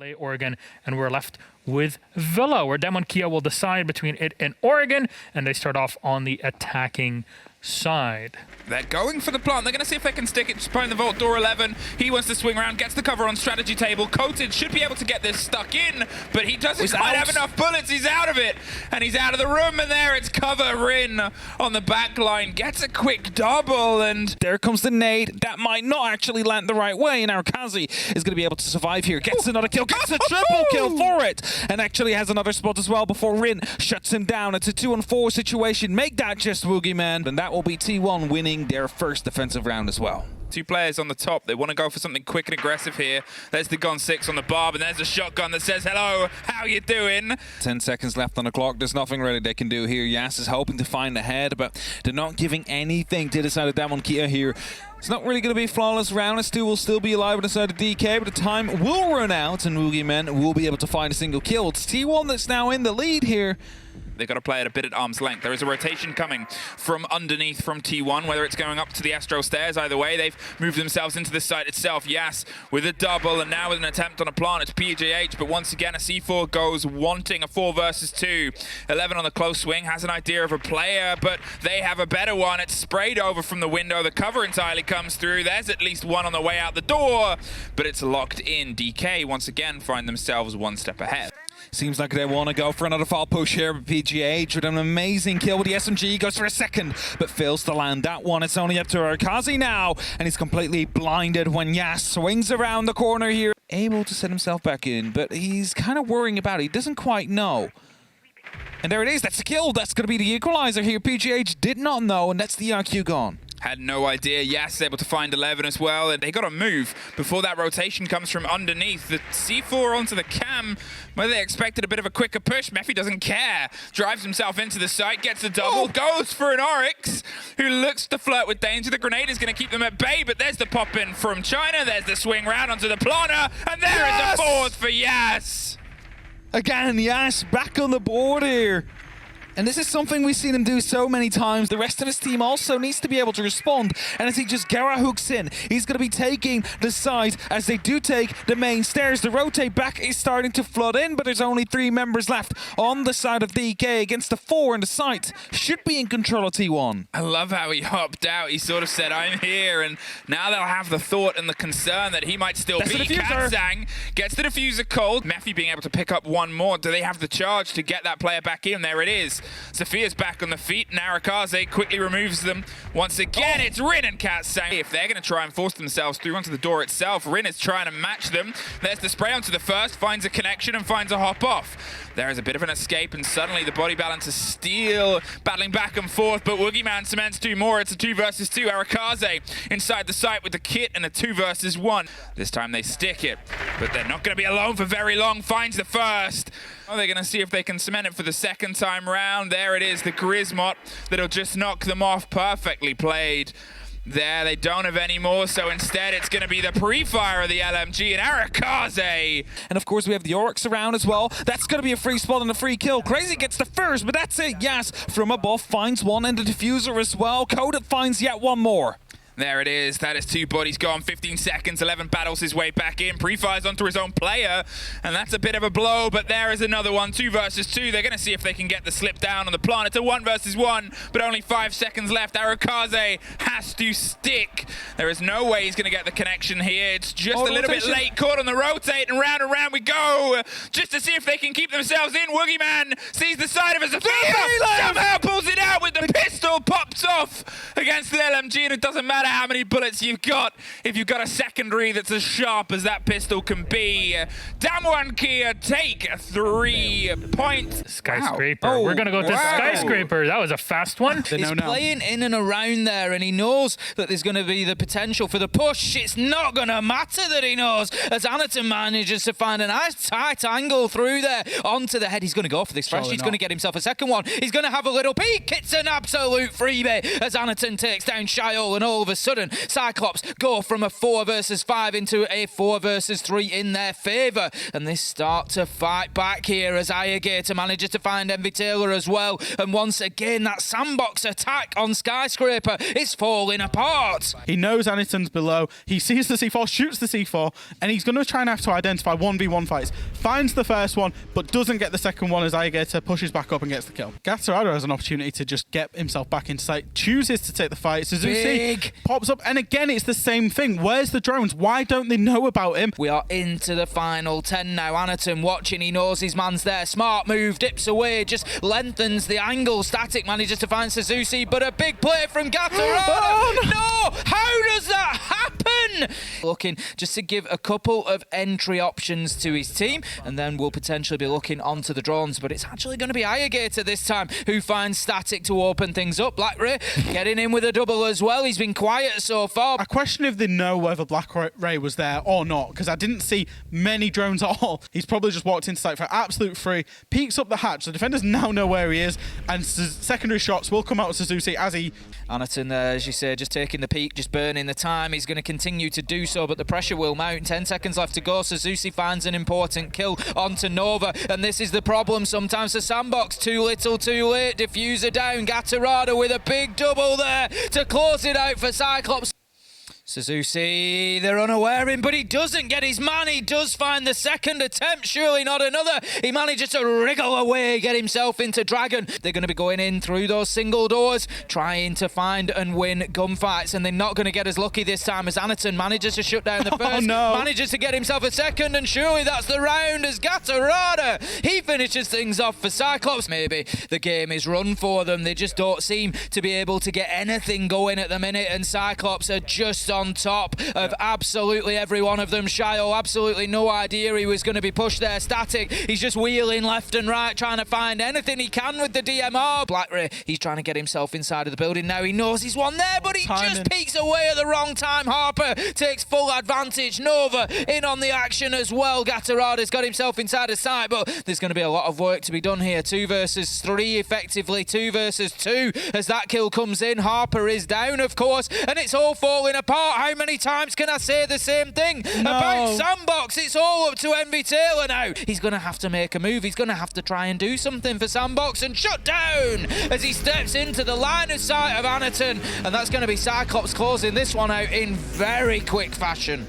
LA, Oregon, and we're left with Villa, where Demon Kia will decide between it and Oregon, and they start off on the attacking side. They're going for the plant. They're going to see if they can stick it. Just behind the vault door 11. He wants to swing around, gets the cover on strategy table. Coated should be able to get this stuck in, but he doesn't quite have enough bullets. He's out of it, and he's out of the room, and there it's cover. Rin on the back line gets a quick double, and there comes the nade. That might not actually land the right way, and Arkazi is going to be able to survive here. Gets another kill, gets a triple kill for it, and actually has another spot as well before Rin shuts him down. It's a 2-on-4 situation. Make that just Woogieman, and that will be T1 winning their first defensive round as well. Two players on the top. They want to go for something quick and aggressive here. There's the Gon 6 on the barb, and there's a shotgun that says, hello, how you doing? 10 seconds left on the clock. There's nothing really they can do here. Yass is hoping to find the head, but they're not giving anything to the side of Demon Kia here. It's not really going to be a flawless round. S2 will still be alive on the side of DK, but the time will run out, and Woogieman will be able to find a single kill. It's T1 that's now in the lead here. They've got to play it a bit at arm's length. There is a rotation coming from underneath from T1, whether it's going up to the Astro stairs. Either way, they've moved themselves into the site itself. Yass with a double, and now with an attempt on a plant, it's PJH, but once again, a C4 goes wanting a 4 versus 2. 11 on the close swing, has an idea of a player, but they have a better one. It's sprayed over from the window. The cover entirely comes through. There's at least one on the way out the door, but it's locked in. DK, once again, find themselves one step ahead. Seems like they want to go for another fall push here, but PGH with an amazing kill with the SMG, goes for a second, but fails to land that one. It's only up to Arkazi now, and he's completely blinded when Yass swings around the corner here. Able to set himself back in, but he's kind of worrying about it. He doesn't quite know. And there it is, that's the kill. That's going to be the equalizer here. PGH did not know, and that's the RQ gone. Had no idea. Yass is able to find 11 as well, and they got to move before that rotation comes from underneath. The C4 onto the cam, where they expected a bit of a quicker push. Mephi doesn't care. Drives himself into the site, gets a double, goes for an Oryx, who looks to flirt with danger. The grenade is going to keep them at bay, but there's the pop-in from China. There's the swing round onto the planter, and there is the fourth for Yass. Again, Yass back on the board here. And this is something we've seen him do so many times. The rest of his team also needs to be able to respond. And as he just Gara hooks in, he's going to be taking the side as they do take the main stairs. The rotate back is starting to flood in, but there's only 3 members left on the side of DK against the 4 in the site. Should be in control of T1. I love how he hopped out. He sort of said, I'm here. And now they'll have the thought and the concern that he might still be. Katsang gets the diffuser cold. Mephi being able to pick up one more. Do they have the charge to get that player back in? There it is. Sophia's back on the feet, and Arakaze quickly removes them. Once again, it's Rin and Katsang. If they're going to try and force themselves through onto the door itself, Rin is trying to match them. There's the spray onto the first, finds a connection and finds a hop off. There is a bit of an escape, and suddenly the body balance is still battling back and forth, but Woogieman cements 2 more. It's a 2 versus 2. Arakaze inside the site with the kit and a 2 versus 1. This time they stick it, but they're not going to be alone for very long. Finds the first. Oh, they're going to see if they can cement it for the second time round. There it is, the Grismot that'll just knock them off. Perfectly played. There, they don't have any more, so instead it's going to be the pre-fire of the LMG and Arakaze. And of course we have the Oryx around as well. That's going to be a free spot and a free kill. Crazy gets the first, but that's it. Yass from above finds one, and the diffuser as well. Coded finds yet one more. There it is. That is 2 bodies gone. 15 seconds. 11 battles his way back in. Pre-fires onto his own player. And that's a bit of a blow, but there is another one. 2 versus 2. They're going to see if they can get the slip down on the plant. It's a 1 versus 1, but only 5 seconds left. Arakaze has to stick. There is no way he's going to get the connection here. It's just a little bit late. Caught on the rotate, and round we go. Just to see if they can keep themselves in. Woogieman sees the side of his Sophia. Somehow pulls it out with the pistol. Pops off against the LMG, and it doesn't matter how many bullets you've got if you've got a secondary that's as sharp as that pistol can be. Damwon Kia take 3 points. Skyscraper. Wow. We're going to go to Skyscraper. That was a fast one. He's playing in and around there, and he knows that there's going to be the potential for the push. It's not going to matter that he knows, as Anaton manages to find a nice tight angle through there onto the head. He's going to go for this flash. He's going to get himself a second one. He's going to have a little peek. It's an absolute freebie as Anaton takes down Shiol, and all of of a sudden, Cyclops go from a 4 versus 5 into a 4 versus 3 in their favour. And they start to fight back here as Alligator manages to find Envy Taylor as well. And once again, that sandbox attack on Skyscraper is falling apart. He knows Aniton's below. He sees the C4, shoots the C4, and he's going to try and have to identify 1v1 fights. Finds the first one, but doesn't get the second one as Alligator pushes back up and gets the kill. Gatorado has an opportunity to just get himself back into sight, chooses to take the fight. Suzuki pops up, and again, it's the same thing. Where's the drones? Why don't they know about him? We are into the final 10 now. Aniton watching, he knows his man's there. Smart move, dips away, just lengthens the angle. Static manages to find Suzuki, but a big play from Gatorado. Oh, no! How does that happen? Looking just to give a couple of entry options to his team, and then we'll potentially be looking onto the drones, but it's actually going to be Alligator this time who finds Static to open things up. Black Ray getting in with a double as well. He's been quiet so far. I question if they know whether Black Ray was there or not, because I didn't see many drones at all. He's probably just walked into sight for absolute free, peeks up the hatch. The defenders now know where he is, and secondary shots will come out of Suzuki as he... Aniton there, as you say, just taking the peak, just burning the time. He's going to continue to do so, but the pressure will mount. 10 seconds left to go. Suzuki finds an important kill onto Nova, and this is the problem sometimes for Sandbox. Too little, too late. Diffuser down. Gatorado with a big double there to close it out for Cyclops. Suzuki, they're unaware him, but he doesn't get his man. He does find the second attempt, surely not another. He manages to wriggle away, get himself into Dragon. They're going to be going in through those single doors, trying to find and win gunfights, and they're not going to get as lucky this time as Aniton manages to shut down the first, manages to get himself a second, and surely that's the round as Gatorada, he finishes things off for Cyclops. Maybe the game is run for them. They just don't seem to be able to get anything going at the minute, and Cyclops are just on top of absolutely every one of them. Shio, absolutely no idea he was going to be pushed there. Static, he's just wheeling left and right, trying to find anything he can with the DMR. Black Ray, he's trying to get himself inside of the building now. He knows he's one there, but he just peeks away at the wrong time. Harper takes full advantage. Nova in on the action as well. Gatorada's got himself inside the site, but there's going to be a lot of work to be done here. 2 versus 3, effectively 2 versus 2 as that kill comes in. Harper is down, of course, and it's all falling apart. How many times can I say the same thing about Sandbox? It's all up to Envy Taylor now. He's going to have to make a move. He's going to have to try and do something for Sandbox and shut down as he steps into the line of sight of Aniton. And that's going to be Cyclops closing this one out in very quick fashion.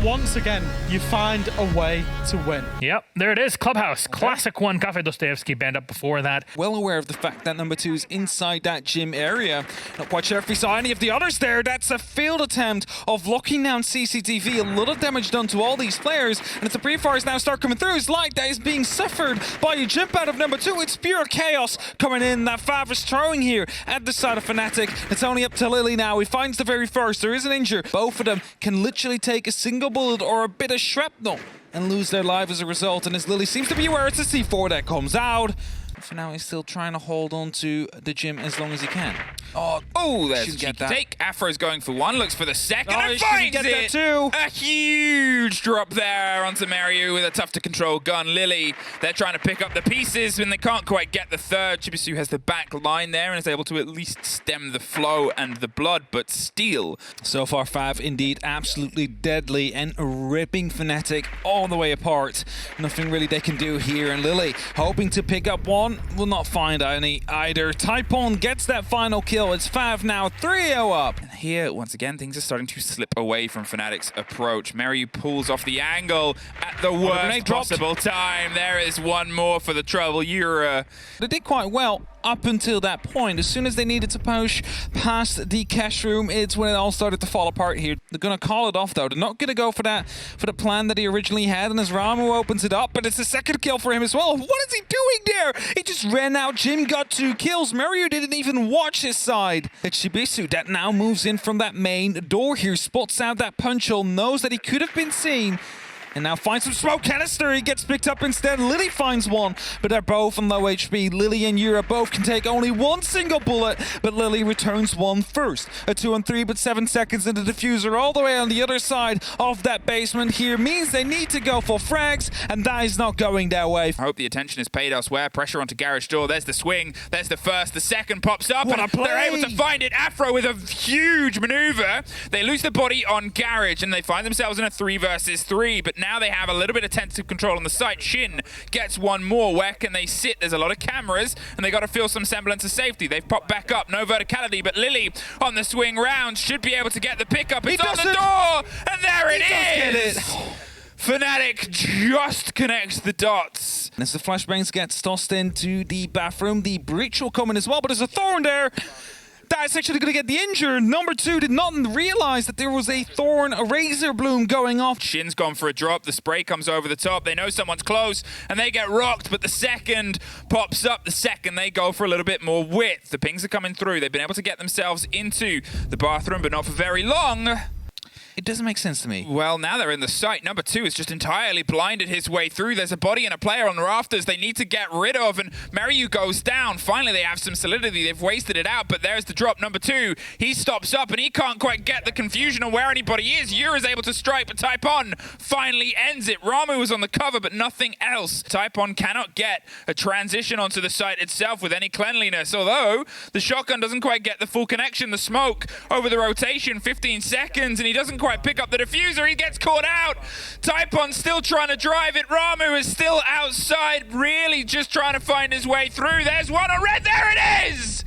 Once again, you find a way to win. Yep, there it is. Clubhouse. Classic one. Cafe Dostoevsky banned up before that. Well aware of the fact that number 2 is inside that gym area. Not quite sure if we saw any of the others there. That's a failed attempt of locking down CCTV. A lot of damage done to all these players. And as the pre-fires now start coming through, his light that is being suffered by a jump out of number 2. It's pure chaos coming in. That Fav is throwing here at the side of FNATIC. It's only up to Lily now. He finds the very first. There is an injury. Both of them can literally take a single bullet or a bit of shrapnel and lose their life as a result. And as Lily seems to be aware, it's a C4 that comes out. For now, he's still trying to hold on to the gym as long as he can. Oh, there's a cheeky take. Afro's going for one, looks for the second, and finds it! Too. A huge drop there onto Mario with a tough-to-control gun. Lily, they're trying to pick up the pieces, and they can't quite get the third. Chibisu has the back line there and is able to at least stem the flow and the blood, but still. So far, Fav indeed absolutely deadly and ripping FNATIC all the way apart. Nothing really they can do here, and Lily hoping to pick up one, will not find any either. Typon gets that final kill. It's Fav now 3-0 up. And here, once again, things are starting to slip away from FNATIC's approach. Mario pulls off the angle at the worst possible time. There is one more for the Trouble Eura. They did quite well up until that point. As soon as they needed to push past the cash room, it's when it all started to fall apart here. They're going to call it off, though. They're not going to go for the plan that he originally had, and as Ramu opens it up, but it's a second kill for him as well. What is he doing there? He just ran out. Jim got 2 kills. Mario didn't even watch his side. It's Chibisu that now moves in from that main door here, spots out that punch hole, knows that he could have been seen, And now finds some smoke canister. He gets picked up instead. Lily finds one, but they're both on low HP. Lily and Yura both can take only one single bullet, but Lily returns one first. A 2-on-3, but 7 seconds into the diffuser all the way on the other side of that basement here means they need to go for frags, and that is not going their way. I hope the attention is paid elsewhere. Pressure onto Garage Door. There's the swing. There's the first. The second pops up, What a play. they're able to find it. Afro with a huge maneuver. They lose the body on Garage, and they find themselves in a 3 versus 3, but now they have a little bit of tentative control on the site. Shin gets one more. Where can they sit? There's a lot of cameras, and they got to feel some semblance of safety. They've popped back up. No verticality, but Lily on the swing round should be able to get the pickup. It's on the door, and there it is. FNATIC just connects the dots. As the flashbangs gets tossed into the bathroom, the breach will come in as well, but there's a thorn there. That's actually going to get the injured. Number 2 did not realize that there was a thorn, a razor bloom going off. Shin's gone for a drop. The spray comes over the top. They know someone's close, and they get rocked, but the second pops up. The second they go for a little bit more width. The pings are coming through. They've been able to get themselves into the bathroom, but not for very long. It doesn't make sense to me. Well, now they're in the site. Number 2 is just entirely blinded his way through. There's a body and a player on the rafters they need to get rid of, and Meryu goes down. Finally, they have some solidity. They've wasted it out, but there's the drop. Number 2, he stops up, and he can't quite get the confusion on where anybody is. Yura's able to strike, but Taipon finally ends it. Ramu was on the cover, but nothing else. Taipon cannot get a transition onto the site itself with any cleanliness, although the shotgun doesn't quite get the full connection. The smoke over the rotation, 15 seconds, and he doesn't quite pick up the diffuser. He gets caught out. Taipon's still trying to drive it. Ramu is still outside, really just trying to find his way through. There's one on red. There it is!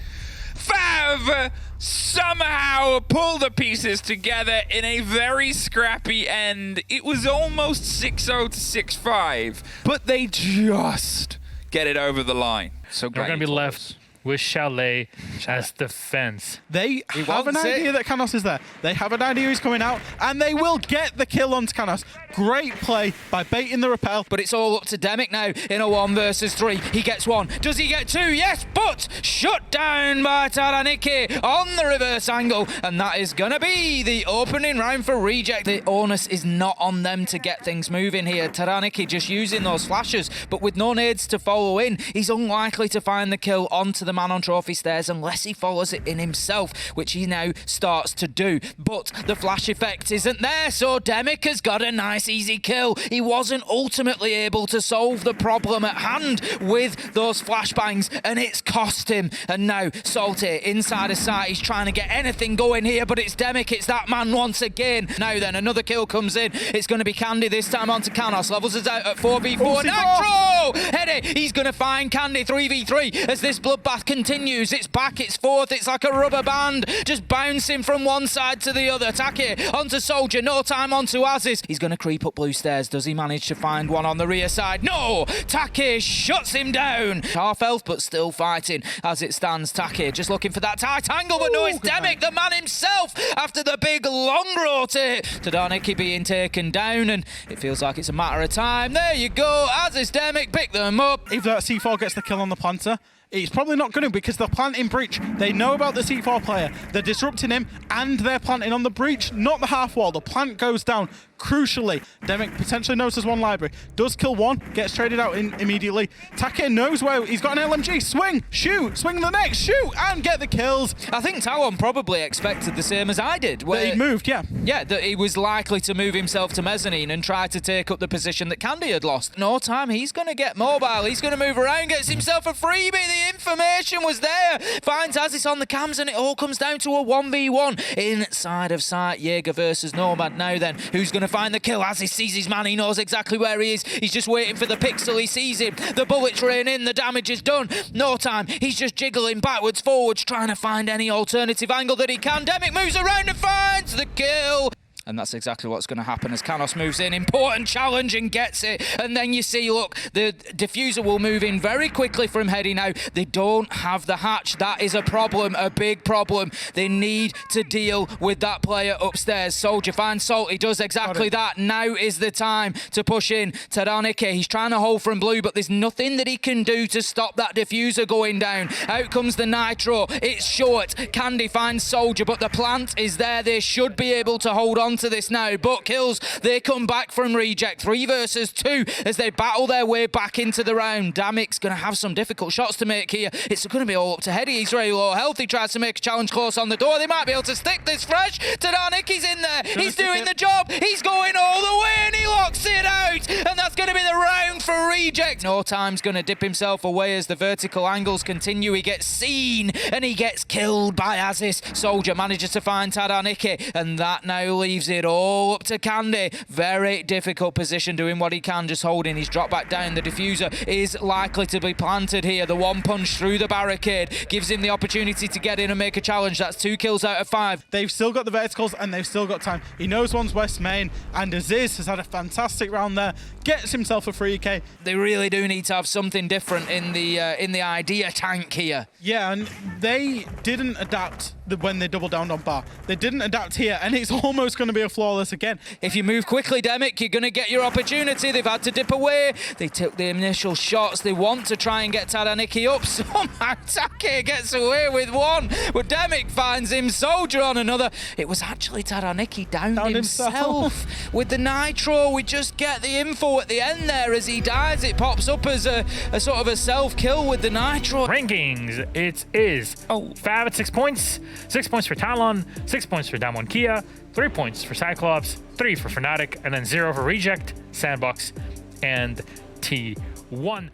Fav somehow pull the pieces together in a very scrappy end. It was almost 6-0 to 6-5, but they just get it over the line. So They're going to be left with Chalet as defense. They have an idea that Canos is there. They have an idea he's coming out, and they will get the kill on Canos. Great play by baiting the rappel. But it's all up to Demic now in a 1 versus 3. He gets 1. Does he get 2? Yes, but shut down by Taraniki on the reverse angle, and that is going to be the opening round for Reject. The onus is not on them to get things moving here. Taraniki just using those flashes, but with no nades to follow in, he's unlikely to find the kill onto the man on trophy stairs unless he follows it in himself, which he now starts to do. But the flash effect isn't there, so Demic has got a nice easy kill. He wasn't ultimately able to solve the problem at hand with those flashbangs, and it's cost him. And now Salty inside a sight, he's trying to get anything going here, but it's Demic, it's that man once again. Now then, another kill comes in. It's going to be Candy this time onto Canos. Levels is out at 4v4. Nitro! Heady, he's going to find Candy 3v3 as this bloodbath continues. It's back, it's forth, it's like a rubber band, just bouncing from one side to the other. Taki onto Soldier, no time onto Aziz. He's going to creep up blue stairs. Does he manage to find one on the rear side? No! Taki shuts him down. Half health, but still fighting as it stands. Taki just looking for that tight angle, but no, it's Demic, the man himself, after the big long rotate. Tadaniki being taken down, and it feels like it's a matter of time. There you go, Aziz Demic, pick them up. If that C4 gets the kill on the planter, it's probably not going to, because they're planting breach. They know about the C4 player. They're disrupting him, and they're planting on the breach, not the half wall. The plant goes down. Crucially, Demic potentially knows there's one library. Does kill one, gets traded out immediately. Take knows where he's got an LMG. Swing, shoot, swing the next, shoot, and get the kills. I think Talon probably expected the same as I did. That he moved, yeah. Yeah, that he was likely to move himself to mezzanine and try to take up the position that Candy had lost. No time, he's going to get mobile. He's going to move around, gets himself a freebie. The information was there. Finds Aziz on the cams, and it all comes down to a 1v1 inside of sight. Jaeger versus Nomad. Now then, who's going to find the kill? Aziz sees his man, he knows exactly where he is. He's just waiting for the pixel, he sees him. The bullets rain in, the damage is done. No time, he's just jiggling backwards, forwards, trying to find any alternative angle that he can. Demic moves around and finds the kill. And that's exactly what's going to happen as Canos moves in. Important challenge and gets it. And then you see, look, the diffuser will move in very quickly from Heady now. They don't have the hatch. That is a problem, a big problem. They need to deal with that player upstairs. Soldier finds Salt. He does exactly that. Now is the time to push in. Taraniki, he's trying to hold from blue, but there's nothing that he can do to stop that diffuser going down. Out comes the Nitro. It's short. Candy finds Soldier, but the plant is there. They should be able to hold on onto this now, but kills, they come back from Reject. 3 versus 2 as they battle their way back into the round. Damic's going to have some difficult shots to make here. It's going to be all up to Heady. He's very low health. He tries to make a challenge close on the door. They might be able to stick this fresh. TALON's in there. He's doing the job. He's going all the way and he locks it out. And that's going to be the round for Reject. No Time's going to dip himself away as the vertical angles continue. He gets seen and he gets killed by Aziz. Soldier manages to find TALON, and that now leaves it all up to Candy. Very difficult position, doing what he can, just holding his drop back down. The diffuser is likely to be planted here. The one punch through the barricade gives him the opportunity to get in and make a challenge. That's 2 kills out of 5. They've still got the verticals and they've still got time. He knows one's West Main, and Aziz has had a fantastic round there. Gets himself a 3k. They really do need to have something different in the idea tank here. Yeah, and they didn't adapt when they doubled down on bar. They didn't adapt here, and it's almost going to be a flawless again. If you move quickly, Demic, you're going to get your opportunity. They've had to dip away. They took the initial shots. They want to try and get TALON up. Somehow Take gets away with one, but Demic finds him. Soldier on another. It was actually TALON downed himself with the nitro. We just get the info at the end there as he dies. It pops up as a sort of a self-kill with the nitro. Rankings, it is Fab at 6 points, 6 points for TALON, 6 points for Damwon Kia, 3 points for CYCLOPS, 3 for FNATIC, and then 0 for Reject, SANDBOX, and T1.